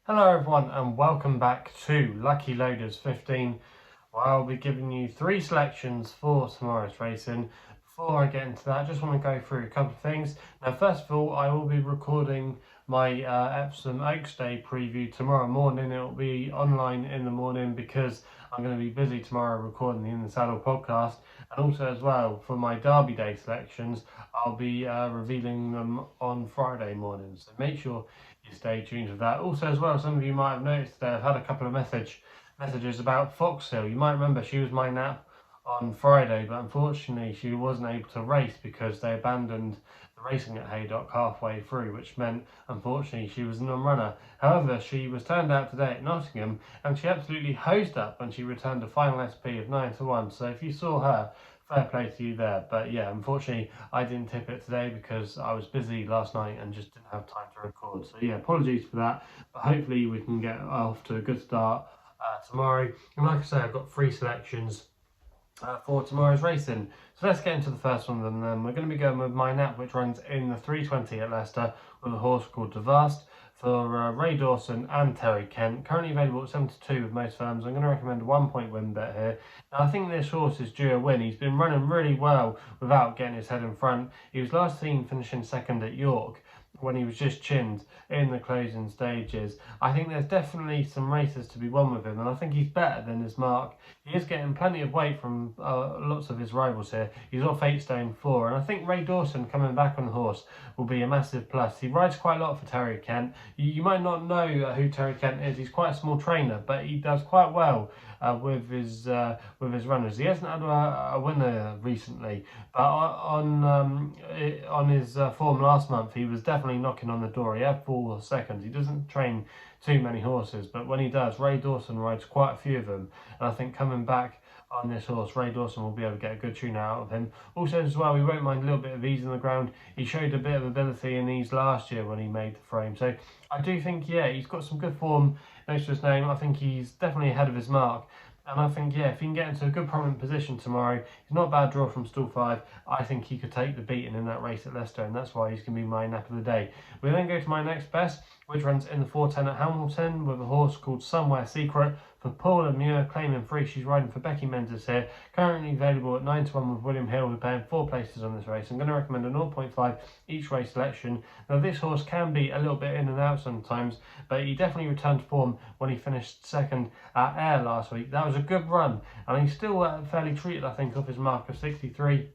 Hello everyone and welcome back to Lucky Loaders 15, where I'll be giving you 3 selections for tomorrow's racing. Before I get into that, I just want to go through a couple of things. Now first of all, I will be recording my Epsom Oaks Day preview tomorrow morning. It will be online in the morning because I'm going to be busy tomorrow recording the In the Saddle podcast, and also as well for my Derby Day selections I'll be revealing them on Friday morning, so make sure you stay tuned with that. Also as well, some of you might have noticed that I've had a couple of messages about Foxhill. You might remember she was my nap on Friday, but unfortunately she wasn't able to race because they abandoned the racing at Haydock halfway through, which meant unfortunately she was a non-runner. However, she was turned out today at Nottingham and she absolutely hosed up and she returned a final SP of 9-1. So if you saw her, fair play to you there. But yeah, unfortunately I didn't tip it today because I was busy last night and just didn't have time to record. So yeah, apologies for that, but hopefully we can get off to a good start tomorrow. And like I say, I've got 3 selections for tomorrow's racing. So let's get into the first one of them then. We're going to be going with My Nap, which runs in the 320 at Leicester with a horse called Devaste for Ray Dawson and Terry Kent. Currently available at 72 with most firms. I'm going to recommend a 1-point win bet here. Now I think this horse is due a win. He's been running really well without getting his head in front. He was last seen finishing second at York when he was just chinned in the closing stages. I think there's definitely some races to be won with him, and I think he's better than his mark. He is getting plenty of weight from lots of his rivals here. He's off 8 stone 4, and I think Ray Dawson coming back on the horse will be a massive plus. He rides quite a lot for Terry Kent. You might not know who Terry Kent is. He's quite a small trainer, but he does quite well with his runners. He hasn't had a winner recently, but on his form last month, he was definitely knocking on the door. He had 4 seconds. He doesn't train too many horses, but when he does, Ray Dawson rides quite a few of them, and I think coming back on this horse, Ray Dawson will be able to get a good tune out of him. Also as well, we won't mind a little bit of ease in the ground. He showed a bit of ability in ease last year when he made the frame, so I do think, yeah, he's got some good form next to his name. I think he's definitely ahead of his mark. And I think, yeah, if he can get into a good prominent position tomorrow, he's not a bad draw from stall 5. I think he could take the beating in that race at Leicester, and that's why he's going to be my nap of the day. We then go to my next best, which runs in the 410 at Hamilton with a horse called Somewhere Secret for Paula Muir, claiming 3. She's riding for Becky Menzies here. Currently available at 9-1 with William Hill. We're paying 4 places on this race. I'm going to recommend a 0.5 each way selection. Now this horse can be a little bit in and out sometimes, but he definitely returned to form when he finished second at Ayr last week. That was a good run, and he's still fairly treated, I think, off his mark of 63.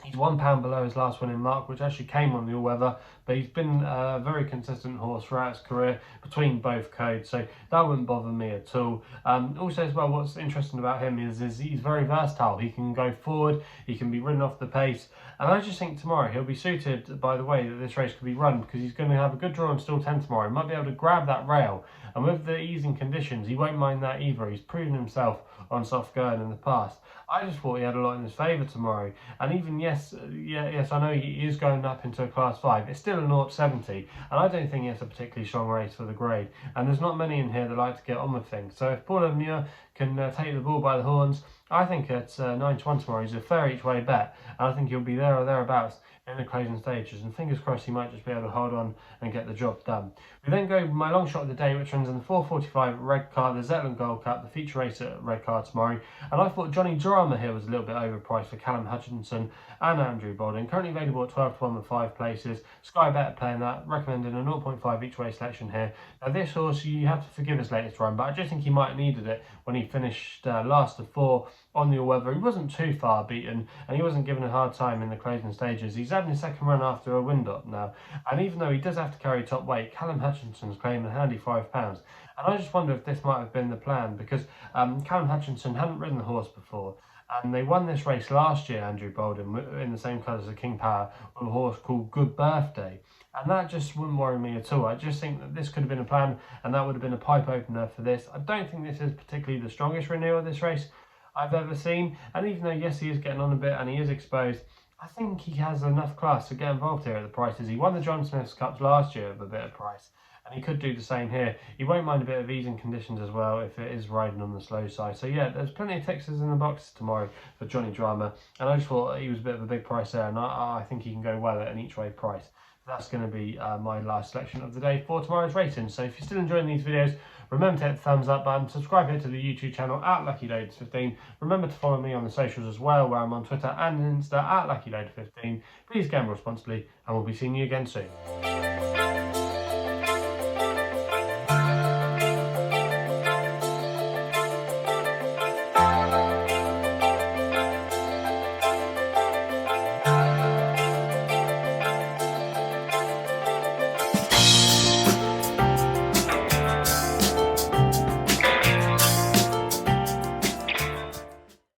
He's £1 below his last winning mark, which actually came on the all-weather, but he's been a very consistent horse throughout his career between both codes, so that wouldn't bother me at all. Also as well, what's interesting about him is he's very versatile. He can go forward, he can be ridden off the pace, and I just think tomorrow he'll be suited by the way that this race could be run, because he's going to have a good draw in stall 10 tomorrow. He might be able to grab that rail, and with the easing conditions, he won't mind that either. He's proven himself on soft going in the past. I just thought he had a lot in his favour tomorrow, and even yes, I know he is going up into a class 5. It's still a 0-70, and I don't think it's a particularly strong race for the grade. And there's not many in here that like to get on with things. So if Paula Muir can take the bull by the horns, I think at 9-1 tomorrow he's a fair each way bet, and I think he'll be there or thereabouts in the closing stages, and fingers crossed he might just be able to hold on and get the job done. We then go with my long shot of the day, which runs in the 4:45 Redcar, the Zetland Gold Cup, the feature race at Redcar tomorrow, and I thought Johnny Drama here was a little bit overpriced for Callum Hutchinson and Andrew Baldwin. Currently available at 12-1 with 5 places. SkyBet playing that, recommending a 0.5 each way selection here. Now this horse, you have to forgive his latest run, but I just think he might have needed it when he finished last of 4 on the all-weather. He wasn't too far beaten, and he wasn't given a hard time in the closing stages. He's having his second run after a wind-up now, and even though he does have to carry top weight, Callum Hutchinson's claiming a handy £5. And I just wonder if this might have been the plan, because Callum Hutchinson hadn't ridden the horse before, and they won this race last year, Andrew Bolden, in the same colours as King Power, with a horse called Good Birthday. And that just wouldn't worry me at all. I just think that this could have been a plan, and that would have been a pipe opener for this. I don't think this is particularly the strongest renewal of this race I've ever seen, and even though yes he is getting on a bit and he is exposed, I think he has enough class to get involved here at the prices. He won the John Smith's Cups last year at a bit of price, and he could do the same here. He won't mind a bit of easing conditions as well if it is riding on the slow side. So yeah, there's plenty of Texas in the box tomorrow for Johnny Drama, and I just thought he was a bit of a big price there, and I think he can go well at an each way price. That's going to be my last selection of the day for tomorrow's racing. So if you're still enjoying these videos, remember to hit the thumbs up button, subscribe here to the YouTube channel at LuckyLoads15. Remember to follow me on the socials as well, where I'm on Twitter and Insta at LuckyLoads15. Please gamble responsibly, and we'll be seeing you again soon.